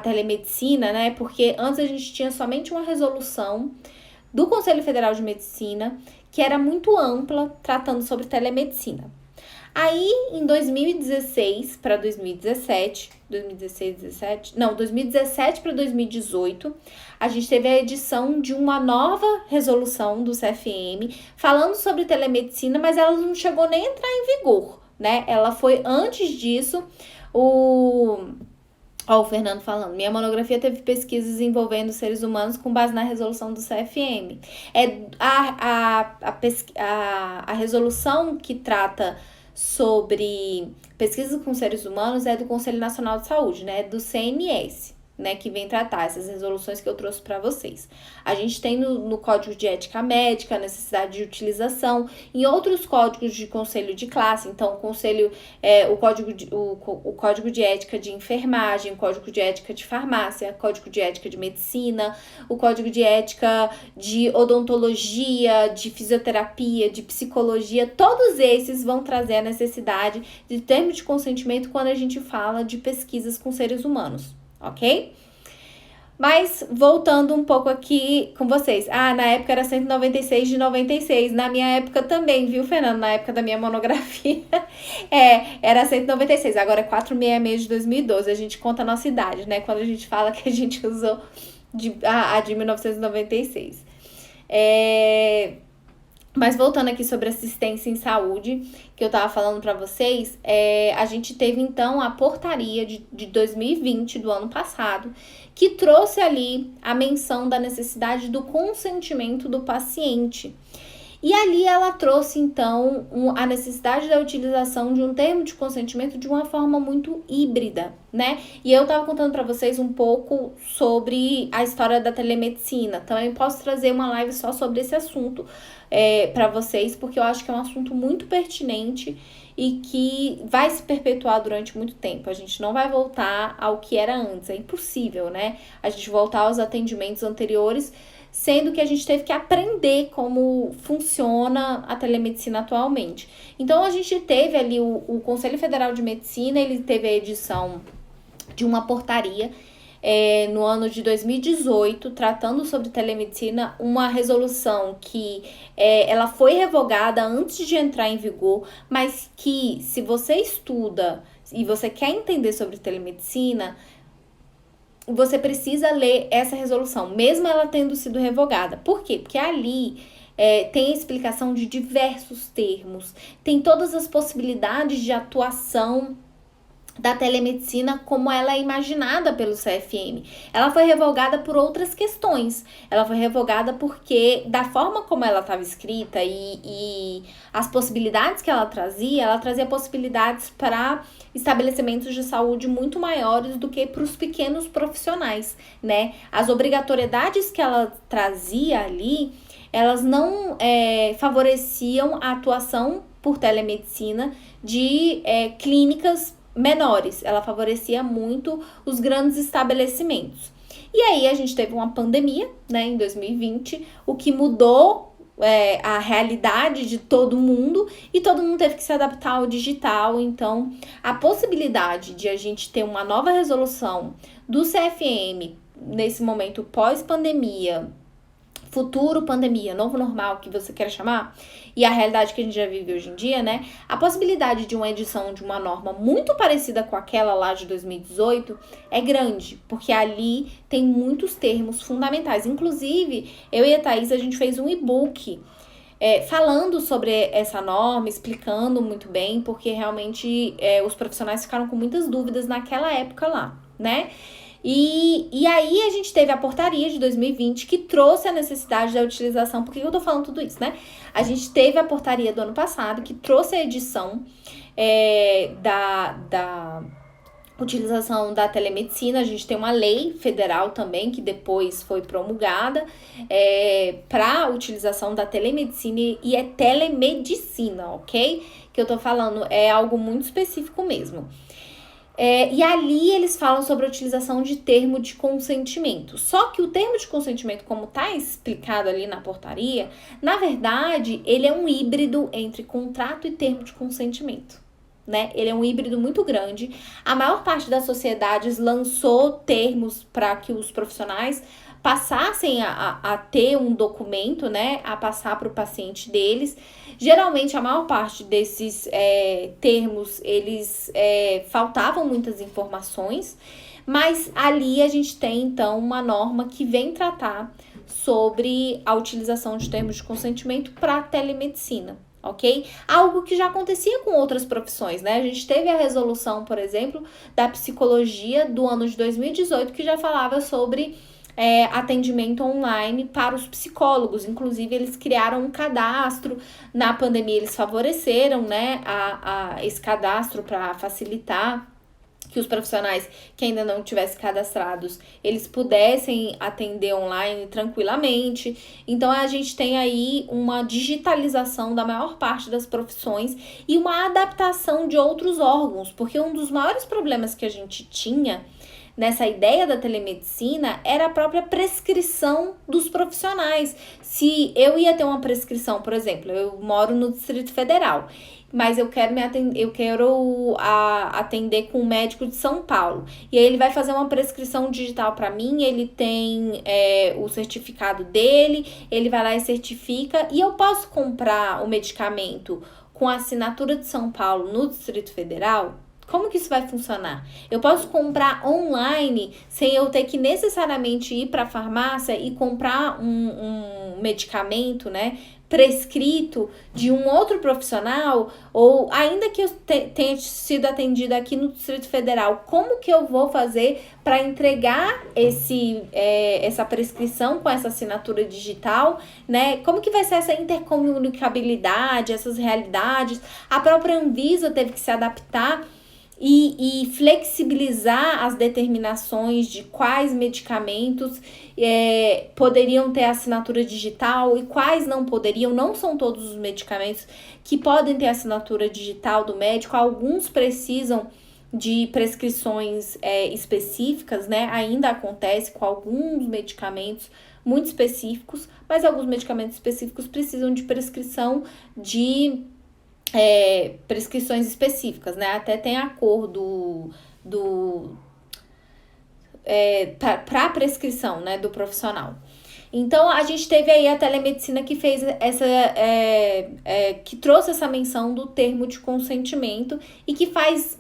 telemedicina, né? Porque antes a gente tinha somente uma resolução do Conselho Federal de Medicina que era muito ampla, tratando sobre telemedicina. Aí, em 2016 para 2017 para 2018, a gente teve a edição de uma nova resolução do CFM falando sobre telemedicina, mas ela não chegou nem a entrar em vigor, né? Ela foi antes disso, o Fernando falando, minha monografia teve pesquisas envolvendo seres humanos com base na resolução do CFM. A resolução que trata sobre pesquisas com seres humanos é do Conselho Nacional de Saúde, né, do CNS, né, que vem tratar essas resoluções que eu trouxe para vocês. A gente tem no Código de Ética Médica a necessidade de utilização, em outros códigos de conselho de classe, então o Código de Ética de Enfermagem, o Código de Ética de Farmácia, o Código de Ética de Medicina, o Código de Ética de Odontologia, de Fisioterapia, de Psicologia, todos esses vão trazer a necessidade de termo de consentimento quando a gente fala de pesquisas com seres humanos. Ok? Mas voltando um pouco aqui com vocês. Na época era 196 de 96. Na minha época também, viu, Fernando? Na época da minha monografia. Era 196. Agora é 466 de 2012. A gente conta a nossa idade, né? Quando a gente fala que a gente usou a de 1996. Mas voltando aqui sobre assistência em saúde, que eu tava falando para vocês, a gente teve então a portaria de 2020, do ano passado, que trouxe ali a menção da necessidade do consentimento do paciente. E ali ela trouxe, então, a necessidade da utilização de um termo de consentimento de uma forma muito híbrida, né? E eu tava contando para vocês um pouco sobre a história da telemedicina. Também posso trazer uma live só sobre esse assunto para vocês, porque eu acho que é um assunto muito pertinente e que vai se perpetuar durante muito tempo. A gente não vai voltar ao que era antes, é impossível, né? A gente voltar aos atendimentos anteriores, sendo que a gente teve que aprender como funciona a telemedicina atualmente. Então, a gente teve ali o Conselho Federal de Medicina, ele teve a edição de uma portaria no ano de 2018, tratando sobre telemedicina, uma resolução que ela foi revogada antes de entrar em vigor, mas que, se você estuda e você quer entender sobre telemedicina, você precisa ler essa resolução, mesmo ela tendo sido revogada. Por quê? Porque ali tem a explicação de diversos termos, tem todas as possibilidades de atuação da telemedicina como ela é imaginada pelo CFM. Ela foi revogada por outras questões. Ela foi revogada porque, da forma como ela estava escrita e as possibilidades que ela trazia possibilidades para estabelecimentos de saúde muito maiores do que para os pequenos profissionais, né? As obrigatoriedades que ela trazia ali, elas não favoreciam a atuação por telemedicina de clínicas menores, ela favorecia muito os grandes estabelecimentos. E aí a gente teve uma pandemia, né, em 2020, o que mudou a realidade de todo mundo e todo mundo teve que se adaptar ao digital. Então, a possibilidade de a gente ter uma nova resolução do CFM nesse momento pós-pandemia, futuro pandemia, novo normal, que você quer chamar, e a realidade que a gente já vive hoje em dia, né? A possibilidade de uma edição de uma norma muito parecida com aquela lá de 2018 é grande, porque ali tem muitos termos fundamentais. Inclusive, eu e a Thaís, a gente fez um e-book falando sobre essa norma, explicando muito bem, porque realmente os profissionais ficaram com muitas dúvidas naquela época lá, né? E aí a gente teve a portaria de 2020 que trouxe a necessidade da utilização. Por que eu tô falando tudo isso, né? A gente teve a portaria do ano passado que trouxe a edição da utilização da telemedicina. A gente tem uma lei federal também que depois foi promulgada para a utilização da telemedicina, e é telemedicina, ok? Que eu tô falando é algo muito específico mesmo. E ali eles falam sobre a utilização de termo de consentimento. Só que o termo de consentimento, como está explicado ali na portaria, na verdade, ele é um híbrido entre contrato e termo de consentimento, né? Ele é um híbrido muito grande. A maior parte das sociedades lançou termos para que os profissionais passassem a ter um documento, né? A passar para o paciente deles. Geralmente, a maior parte desses termos, eles faltavam muitas informações, mas ali a gente tem, então, uma norma que vem tratar sobre a utilização de termos de consentimento para telemedicina, ok? Algo que já acontecia com outras profissões, né? A gente teve a resolução, por exemplo, da psicologia do ano de 2018, que já falava sobre atendimento online para os psicólogos. Inclusive, eles criaram um cadastro. Na pandemia, eles favoreceram, né, esse cadastro para facilitar que os profissionais que ainda não tivessem cadastrados, eles pudessem atender online tranquilamente. Então, a gente tem aí uma digitalização da maior parte das profissões e uma adaptação de outros órgãos, porque um dos maiores problemas que a gente tinha nessa ideia da telemedicina era a própria prescrição dos profissionais. Se eu ia ter uma prescrição, por exemplo, eu moro no Distrito Federal, mas eu quero atender com um médico de São Paulo. E aí ele vai fazer uma prescrição digital para mim, ele tem o certificado dele, ele vai lá e certifica, e eu posso comprar o medicamento com a assinatura de São Paulo no Distrito Federal? Como que isso vai funcionar? Eu posso comprar online sem eu ter que necessariamente ir para a farmácia e comprar um medicamento, né, prescrito de um outro profissional, ou ainda que eu tenha sido atendida aqui no Distrito Federal, como que eu vou fazer para entregar essa prescrição com essa assinatura digital, né? Como que vai ser essa intercomunicabilidade, essas realidades? A própria Anvisa teve que se adaptar e flexibilizar as determinações de quais medicamentos poderiam ter assinatura digital e quais não poderiam. Não são todos os medicamentos que podem ter assinatura digital do médico, alguns precisam de prescrições específicas, né? Ainda acontece com alguns medicamentos muito específicos, mas alguns medicamentos específicos precisam de prescrição de prescrições específicas, né? Até tem acordo para prescrição, né, do profissional. Então, a gente teve aí a telemedicina que fez que trouxe essa menção do termo de consentimento e que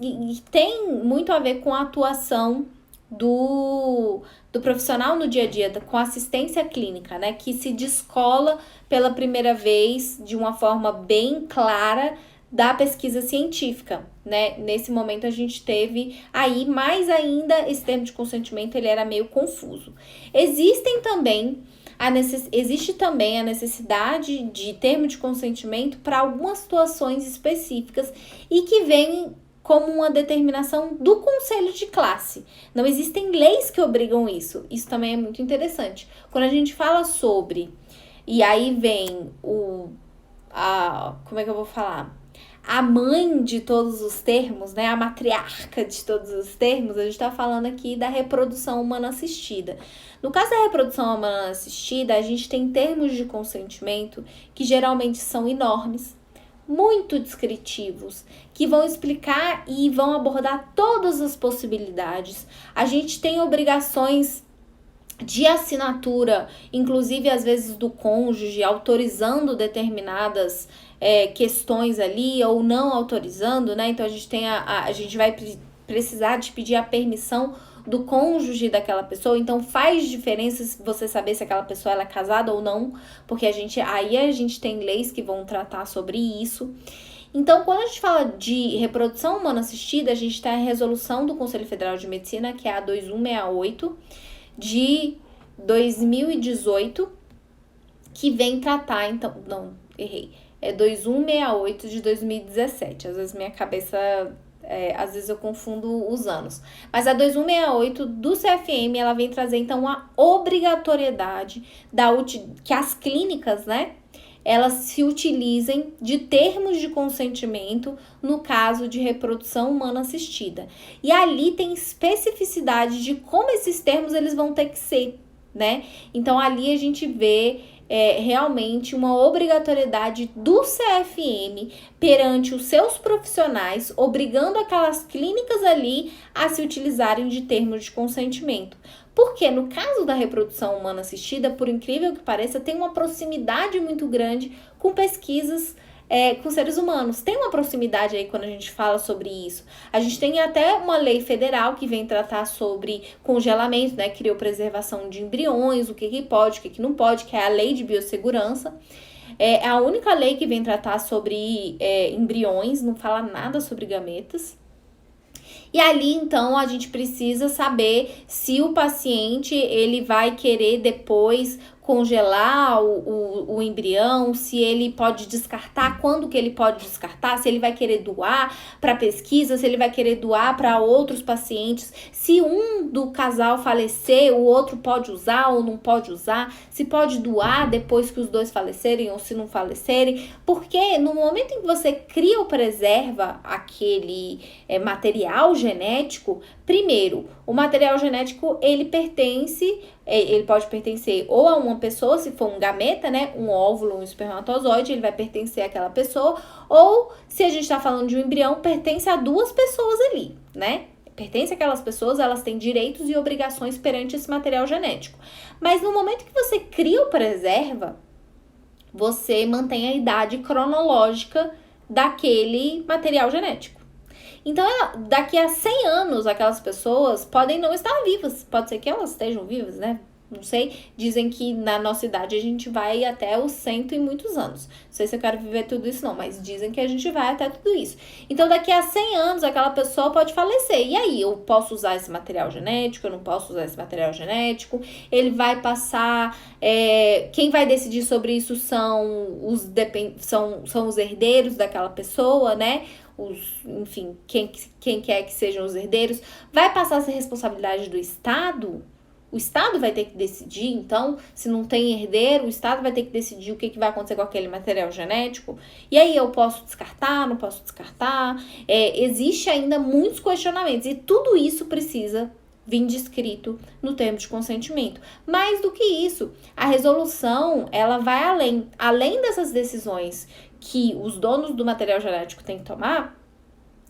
e tem muito a ver com a atuação do profissional no dia a dia, com assistência clínica, né, que se descola pela primeira vez de uma forma bem clara da pesquisa científica, né? Nesse momento a gente teve aí, mais ainda, esse termo de consentimento, ele era meio confuso. Existe também a necessidade de termo de consentimento para algumas situações específicas e que vem como uma determinação do conselho de classe. Não existem leis que obrigam isso. Isso também é muito interessante. Quando a gente fala sobre, e aí vem como é que eu vou falar? A mãe de todos os termos, né? A matriarca de todos os termos, a gente tá falando aqui da reprodução humana assistida. No caso da reprodução humana assistida, a gente tem termos de consentimento que geralmente são enormes, muito descritivos, que vão explicar e vão abordar todas as possibilidades. A gente tem obrigações de assinatura, inclusive às vezes do cônjuge, autorizando determinadas questões ali ou não autorizando, né? Então a gente tem a gente vai precisar de pedir a permissão do cônjuge daquela pessoa. Então faz diferença você saber se aquela pessoa ela é casada ou não, porque a gente tem leis que vão tratar sobre isso. Então, quando a gente fala de reprodução humana assistida, a gente tem a resolução do Conselho Federal de Medicina, que é a 2168 de 2018, que vem tratar, então, não, errei, é 2168 de 2017, às vezes minha cabeça, às vezes eu confundo os anos, mas a 2168 do CFM, ela vem trazer, então, a obrigatoriedade que as clínicas, né, elas se utilizem de termos de consentimento no caso de reprodução humana assistida. E ali tem especificidade de como esses termos eles vão ter que ser, né? Então, ali a gente vê realmente uma obrigatoriedade do CFM perante os seus profissionais, obrigando aquelas clínicas ali a se utilizarem de termos de consentimento. Porque no caso da reprodução humana assistida, por incrível que pareça, tem uma proximidade muito grande com pesquisas com seres humanos. Tem uma proximidade aí quando a gente fala sobre isso. A gente tem até uma lei federal que vem tratar sobre congelamento, né? Criopreservação de embriões, o que pode, o que não pode, que é a Lei de Biossegurança. É a única lei que vem tratar sobre embriões, não fala nada sobre gametas. E ali, então, a gente precisa saber se o paciente ele vai querer depois congelar o embrião, se ele pode descartar, quando que ele pode descartar, se ele vai querer doar para pesquisa, se ele vai querer doar para outros pacientes, se um do casal falecer, o outro pode usar ou não pode usar, se pode doar depois que os dois falecerem ou se não falecerem, porque no momento em que você cria ou preserva aquele material genético, primeiro, o material genético, ele pode pertencer ou a uma pessoa, se for um gameta, né, um óvulo, um espermatozoide, ele vai pertencer àquela pessoa, ou se a gente está falando de um embrião, pertence a duas pessoas ali, né? Pertence àquelas pessoas, elas têm direitos e obrigações perante esse material genético. Mas no momento que você cria ou preserva, você mantém a idade cronológica daquele material genético. Então, daqui a 100 anos, aquelas pessoas podem não estar vivas. Pode ser que elas estejam vivas, né? Não sei, dizem que na nossa idade a gente vai até os 100 e muitos anos. Não sei se eu quero viver tudo isso não, mas dizem que a gente vai até tudo isso. Então daqui a 100 anos aquela pessoa pode falecer. E aí, eu posso usar esse material genético, eu não posso usar esse material genético? Ele vai passar... quem vai decidir sobre isso são os herdeiros daquela pessoa, né? Enfim, quem quer que sejam os herdeiros. Vai passar essa responsabilidade do Estado? O Estado vai ter que decidir, então, se não tem herdeiro, o Estado vai ter que decidir o que vai acontecer com aquele material genético. E aí, eu posso descartar, não posso descartar? Existe ainda muitos questionamentos e tudo isso precisa vir descrito no termo de consentimento. Mais do que isso, a resolução, ela vai além dessas decisões que os donos do material genético têm que tomar.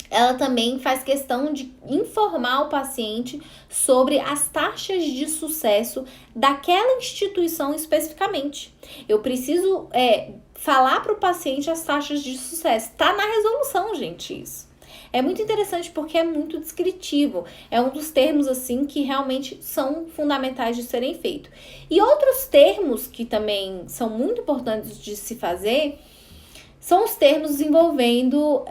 Ela também faz questão de informar o paciente sobre as taxas de sucesso daquela instituição especificamente. Eu preciso falar para o paciente as taxas de sucesso. Está na resolução, gente, isso. É muito interessante porque é muito descritivo. É um dos termos, assim, que realmente são fundamentais de serem feitos. E outros termos que também são muito importantes de se fazer são os termos envolvendo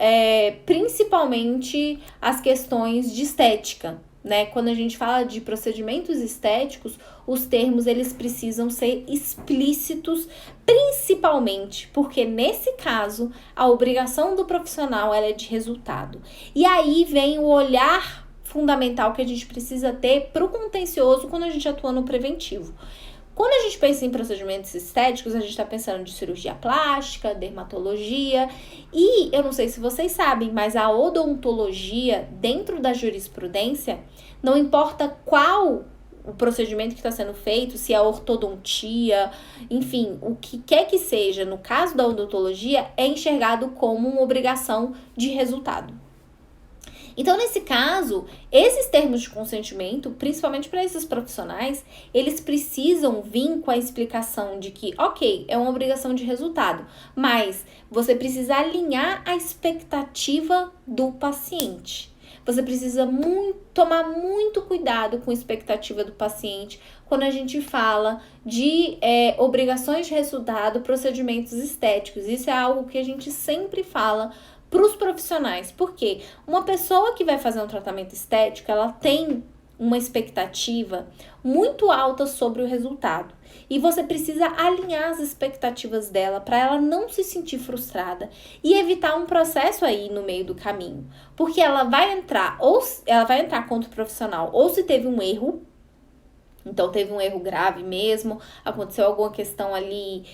principalmente as questões de estética, né? Quando a gente fala de procedimentos estéticos, os termos eles precisam ser explícitos, principalmente porque nesse caso a obrigação do profissional ela é de resultado. E aí vem o olhar fundamental que a gente precisa ter para o contencioso quando a gente atua no preventivo. Quando a gente pensa em procedimentos estéticos, a gente está pensando de cirurgia plástica, dermatologia e eu não sei se vocês sabem, mas a odontologia dentro da jurisprudência, não importa qual o procedimento que está sendo feito, se é ortodontia, enfim, o que quer que seja, no caso da odontologia, é enxergado como uma obrigação de resultado. Então, nesse caso, esses termos de consentimento, principalmente para esses profissionais, eles precisam vir com a explicação de que, ok, é uma obrigação de resultado, mas você precisa alinhar a expectativa do paciente. Você precisa tomar muito cuidado com a expectativa do paciente quando a gente fala de obrigações de resultado, procedimentos estéticos. Isso é algo que a gente sempre fala para os profissionais, porque uma pessoa que vai fazer um tratamento estético, ela tem uma expectativa muito alta sobre o resultado. E você precisa alinhar as expectativas dela para ela não se sentir frustrada e evitar um processo aí no meio do caminho. Porque ela vai entrar contra o profissional ou se teve um erro. Então, teve um erro grave mesmo, aconteceu alguma questão ali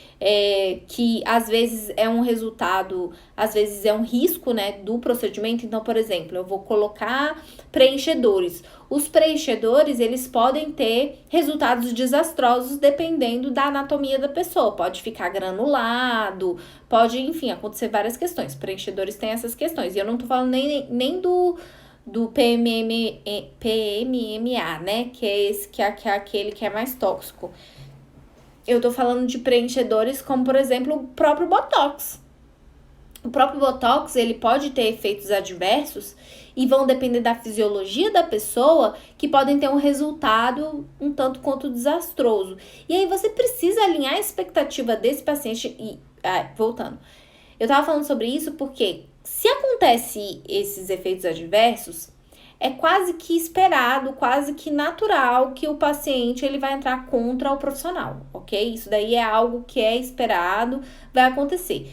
que às vezes é um resultado, às vezes é um risco, né, do procedimento. Então, por exemplo, eu vou colocar preenchedores. Os preenchedores, eles podem ter resultados desastrosos dependendo da anatomia da pessoa. Pode ficar granulado, pode, enfim, acontecer várias questões. Preenchedores têm essas questões. E eu não tô falando nem do PMMA, né? Que é aquele que é mais tóxico. Eu tô falando de preenchedores como, por exemplo, o próprio Botox. O próprio Botox, ele pode ter efeitos adversos e vão depender da fisiologia da pessoa, que podem ter um resultado um tanto quanto desastroso. E aí você precisa alinhar a expectativa desse paciente. Voltando. Eu tava falando sobre isso porque se acontece esses efeitos adversos, é quase que esperado, quase que natural que o paciente ele vai entrar contra o profissional, ok? Isso daí é algo que é esperado, vai acontecer.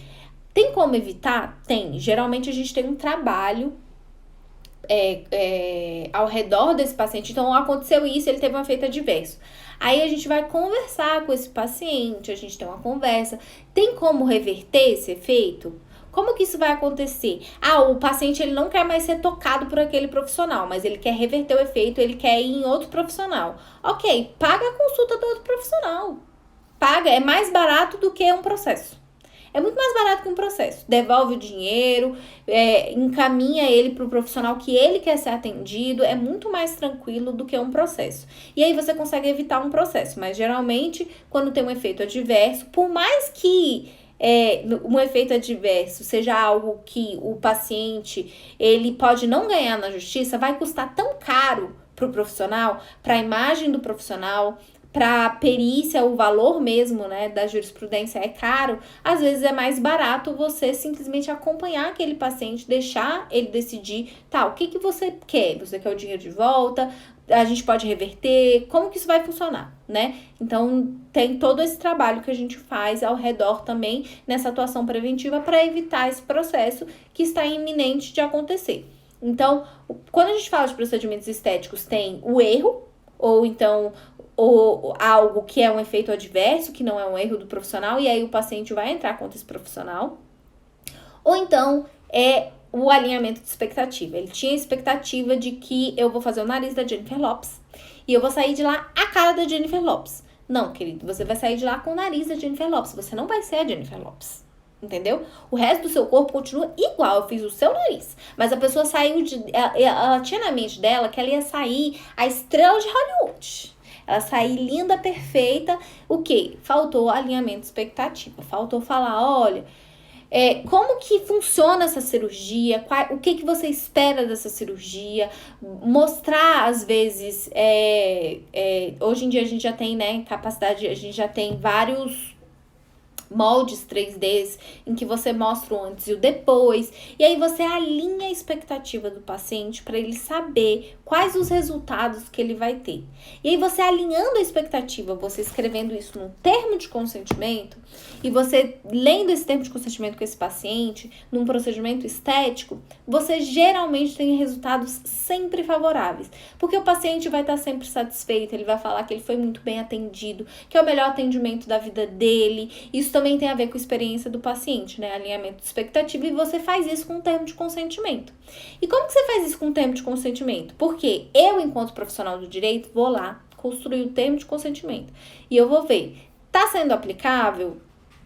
Tem como evitar? Tem. Geralmente a gente tem um trabalho ao redor desse paciente. Então, aconteceu isso, ele teve um efeito adverso. Aí a gente vai conversar com esse paciente, a gente tem uma conversa. Tem como reverter esse efeito? Como que isso vai acontecer? O paciente ele não quer mais ser tocado por aquele profissional, mas ele quer reverter o efeito, ele quer ir em outro profissional. Ok, paga a consulta do outro profissional. Paga, é mais barato do que um processo. É muito mais barato que um processo. Devolve o dinheiro, encaminha ele para o profissional que ele quer ser atendido. É muito mais tranquilo do que um processo. E aí você consegue evitar um processo. Mas geralmente, quando tem um efeito adverso, por mais que um efeito adverso seja algo que o paciente ele pode não ganhar na justiça, vai custar tão caro para o profissional, para a imagem do profissional, para a perícia, o valor mesmo, né, da jurisprudência é caro. Às vezes é mais barato você simplesmente acompanhar aquele paciente, deixar ele decidir, tá, o que você quer? Você quer o dinheiro de volta? A gente pode reverter? Como que isso vai funcionar, né? Então, tem todo esse trabalho que a gente faz ao redor também nessa atuação preventiva para evitar esse processo que está iminente de acontecer. Então, quando a gente fala de procedimentos estéticos, tem o erro, ou então ou algo que é um efeito adverso, que não é um erro do profissional, e aí o paciente vai entrar contra esse profissional. Ou então é o alinhamento de expectativa. Ele tinha a expectativa de que eu vou fazer o nariz da Jennifer Lopez e eu vou sair de lá a cara da Jennifer Lopez. Não, querido, você vai sair de lá com o nariz da Jennifer Lopez. Você não vai ser a Jennifer Lopez. Entendeu? O resto do seu corpo continua igual. Eu fiz o seu nariz. Mas a pessoa saiu de... Ela tinha na mente dela que ela ia sair a estrela de Hollywood. Ela sair linda, perfeita. O quê? Faltou alinhamento de expectativa. Faltou falar, olha... como que funciona essa cirurgia, o que você espera dessa cirurgia, mostrar às vezes, hoje em dia a gente já tem, né, capacidade, a gente já tem vários moldes 3Ds em que você mostra o antes e o depois, e aí você alinha a expectativa do paciente para ele saber quais os resultados que ele vai ter. E aí você alinhando a expectativa, você escrevendo isso num termo de consentimento, e você lendo esse termo de consentimento com esse paciente, num procedimento estético, você geralmente tem resultados sempre favoráveis, porque o paciente vai estar sempre satisfeito, ele vai falar que ele foi muito bem atendido, que é o melhor atendimento da vida dele. Isso também tem a ver com a experiência do paciente, né? Alinhamento de expectativa, e você faz isso com um termo de consentimento. E como que você faz isso com um termo de consentimento? Porque eu, enquanto profissional do direito, vou lá construir o termo de consentimento e eu vou ver, tá sendo aplicável?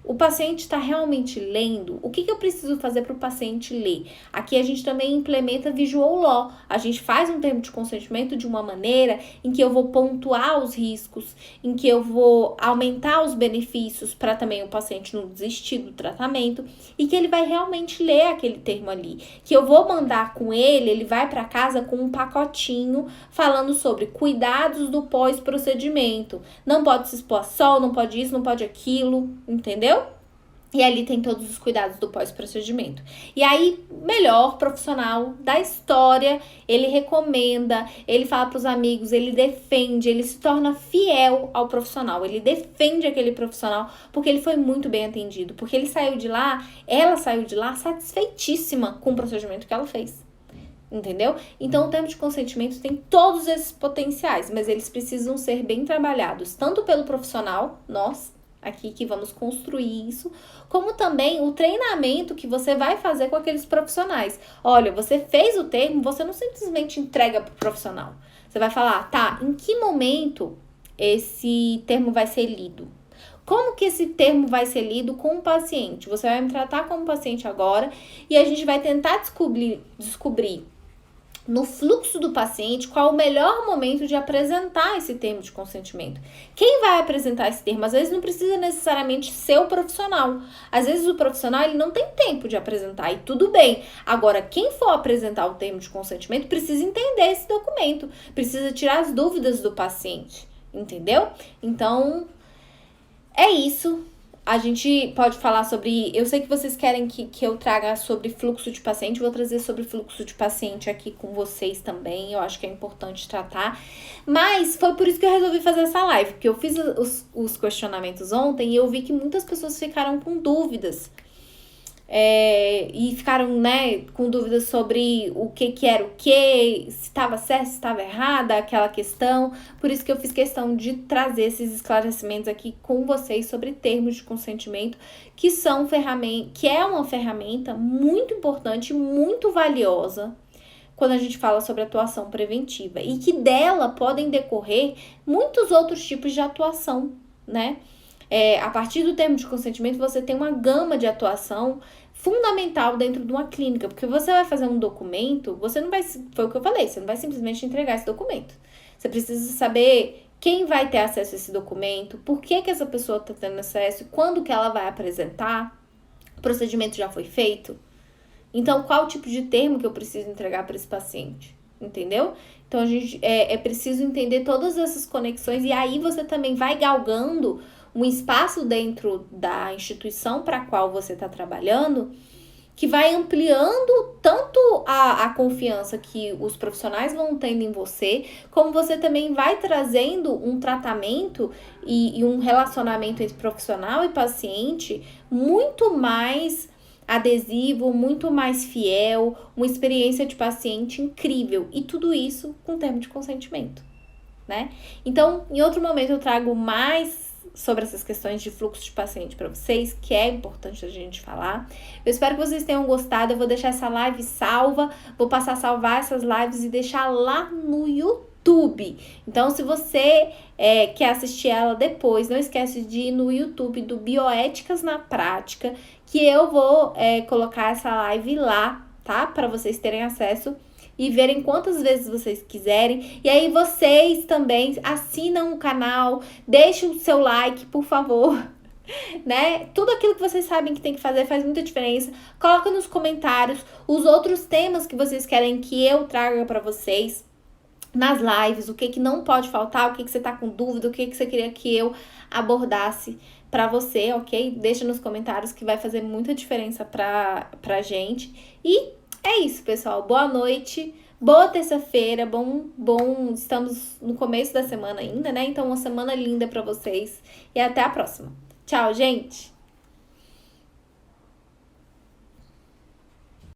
O paciente está realmente lendo? O que eu preciso fazer para o paciente ler? Aqui a gente também implementa visual law. A gente faz um termo de consentimento de uma maneira em que eu vou pontuar os riscos, em que eu vou aumentar os benefícios para também o paciente não desistir do tratamento e que ele vai realmente ler aquele termo ali. Que eu vou mandar com ele vai para casa com um pacotinho falando sobre cuidados do pós-procedimento. Não pode se expor a sol, não pode isso, não pode aquilo, entendeu? E ali tem todos os cuidados do pós-procedimento. E aí, melhor profissional da história, ele recomenda, ele fala para os amigos, ele defende, ele se torna fiel ao profissional. Ele defende aquele profissional porque ele foi muito bem atendido. Porque ele saiu de lá, ela saiu de lá satisfeitíssima com o procedimento que ela fez. Entendeu? Então, o termo de consentimento tem todos esses potenciais, mas eles precisam ser bem trabalhados, tanto pelo profissional, nós, aqui que vamos construir isso, como também o treinamento que você vai fazer com aqueles profissionais. Olha, você fez o termo, você não simplesmente entrega para o profissional. Você vai falar, tá, em que momento esse termo vai ser lido? Como que esse termo vai ser lido com o paciente? Você vai me tratar como paciente agora e a gente vai tentar descobrir no fluxo do paciente qual o melhor momento de apresentar esse termo de consentimento. Quem vai apresentar esse termo? Às vezes não precisa necessariamente ser o profissional. Às vezes o profissional ele não tem tempo de apresentar e tudo bem. Agora, quem for apresentar o termo de consentimento precisa entender esse documento, precisa tirar as dúvidas do paciente, entendeu? Então, é isso. A gente pode falar sobre... Eu sei que vocês querem que eu traga sobre fluxo de paciente. Vou trazer sobre fluxo de paciente aqui com vocês também. Eu acho que é importante tratar. Mas foi por isso que eu resolvi fazer essa live. Porque eu fiz os questionamentos ontem e eu vi que muitas pessoas ficaram com dúvidas. E ficaram, né, com dúvidas sobre o que era o que, se estava certo, se estava errada, aquela questão. Por isso que eu fiz questão de trazer esses esclarecimentos aqui com vocês sobre termos de consentimento, que é uma ferramenta muito importante, muito valiosa quando a gente fala sobre atuação preventiva, e que dela podem decorrer muitos outros tipos de atuação, né? A partir do termo de consentimento, você tem uma gama de atuação fundamental dentro de uma clínica, porque você vai fazer um documento, você não vai, foi o que eu falei, você não vai simplesmente entregar esse documento. Você precisa saber quem vai ter acesso a esse documento, por que essa pessoa está tendo acesso, quando que ela vai apresentar, O procedimento já foi feito? Então, qual tipo de termo que eu preciso entregar para esse paciente? Entendeu? Então, a gente é preciso entender todas essas conexões e aí você também vai galgando um espaço dentro da instituição para a qual você está trabalhando, que vai ampliando tanto a confiança que os profissionais vão tendo em você, como você também vai trazendo um tratamento e um relacionamento entre profissional e paciente muito mais adesivo, muito mais fiel, uma experiência de paciente incrível. E tudo isso com termo de consentimento, né? Então, em outro momento eu trago mais sobre essas questões de fluxo de paciente para vocês, que é importante a gente falar. Eu espero que vocês tenham gostado. Eu vou deixar essa live salva, vou passar a salvar essas lives e deixar lá no YouTube. Então, se você quer assistir ela depois, não esquece de ir no YouTube do Bioéticas na Prática, que eu vou colocar essa live lá, tá? Para vocês terem acesso e verem quantas vezes vocês quiserem. E aí vocês também assinam o canal, deixem o seu like, por favor, né? Tudo aquilo que vocês sabem que tem que fazer faz muita diferença. Coloca nos comentários os outros temas que vocês querem que eu traga para vocês nas lives, o que não pode faltar, o que você tá com dúvida, o que você queria que eu abordasse para você, ok? Deixa nos comentários que vai fazer muita diferença pra gente. E é isso, pessoal. Boa noite, boa terça-feira, estamos no começo da semana ainda, né? Então, uma semana linda para vocês e até a próxima. Tchau, gente!